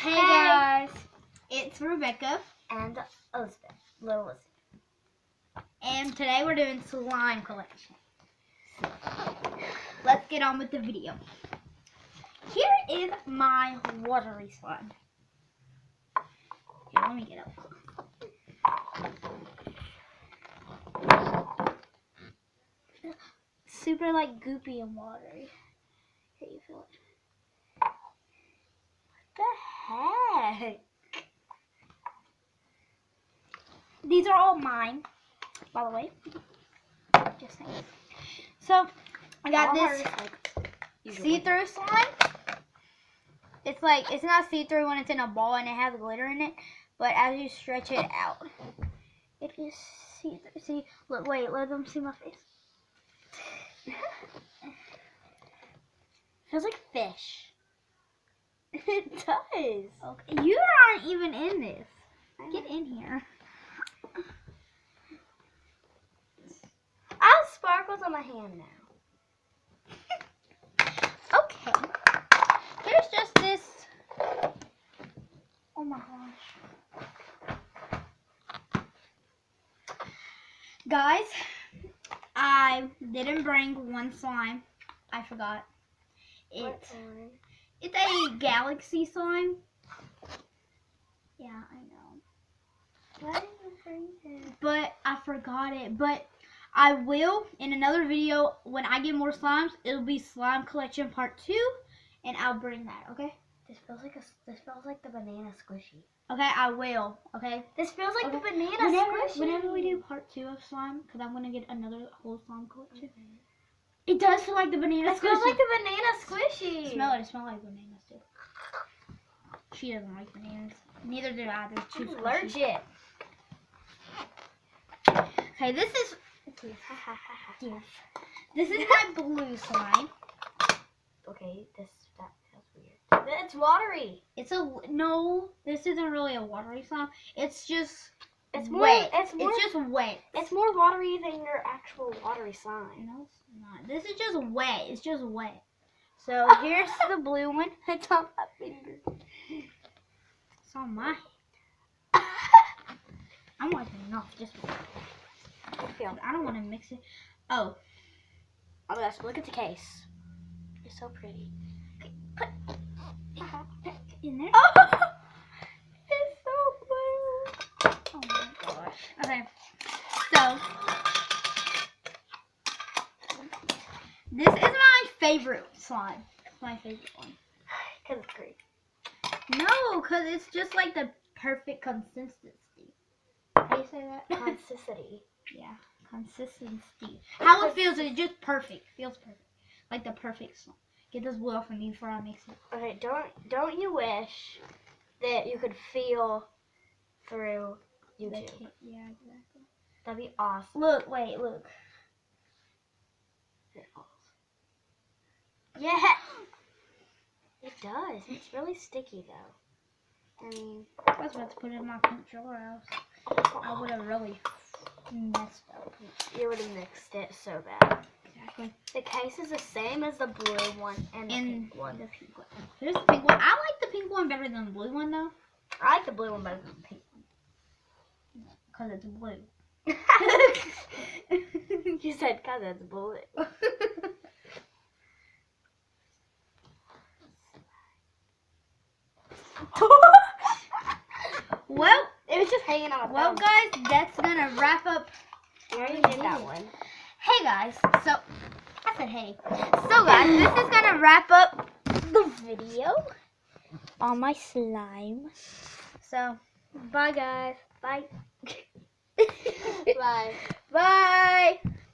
Hey guys, it's Rebecca and Elizabeth, little Elizabeth. And today we're doing slime collection. Let's get on with the video. Here is my watery slime. Here, let me get up. Super like goopy and watery. Here, you feel it. What the heck? These are all mine, by the way. Just saying. So, I got this see-through slime. It's like, it's not see-through when it's in a ball and it has glitter in it, but as you stretch it out, it is see-through. See, look, wait, let them see my face. Feels like fish. It does. Okay, you aren't even in this. Get in here. I have sparkles on my hand now. Okay. Here's just this. Oh my gosh. Guys, I didn't bring one slime. I forgot. It's a galaxy slime. Yeah, I know. Why didn't you bring it? But I forgot it. But I will, in another video, when I get more slimes, it'll be slime collection part 2, and I'll bring that, okay? This smells like the banana squishy. Okay, I will, okay? This smells like the banana squishy. Whenever we do part 2 of slime, because I'm going to get another whole slime collection. It does feel like the banana squishy. It smells like the banana squishy. Smell it. It smells like bananas, too. She doesn't like bananas. Neither do I. They're too squishy. Allergic. Okay, this is... This is my blue slime. Okay, that feels weird. It's watery. It's no, this isn't really a watery slime. It's just wet. It's just wet. It's more watery than your actual watery slime. No, it's not. This is just wet. It's just wet. So here's the blue one. It's on my finger. It's on my. I'm wiping it off just. I don't want to mix it. Oh. Oh my gosh, look at the case. It's so pretty. Put in there. Oh, it's so blue. Oh my gosh. Okay. So, this is my favorite slime. My favorite one. Because it's great. No, because it's just like the perfect consistency. How do you say that? Consistency. Yeah, consistency. How it feels is just perfect. Feels perfect. Like the perfect slime. Get this blue off of me before I mix it. Okay, don't you wish that you could feel through YouTube? Yeah, exactly. That'd be awesome. Look, wait, look. Yeah. It does. It's really sticky though. I mean, I was about to put it in my controller house. I would have really messed up. You would have mixed it so bad. Exactly. The case is the same as the blue one and the pink one. The pink one. Here's the pink one. I like the pink one better than the blue one though. I like the blue one better than the pink one. Because it's blue. You said because it's blue. Well, it was just hanging on. Well, guys, that's gonna wrap up. You already did that one. Hey, guys. So, I said hey. So, guys, this is gonna wrap up the video on my slime. So, bye, guys. Bye. Bye. Bye.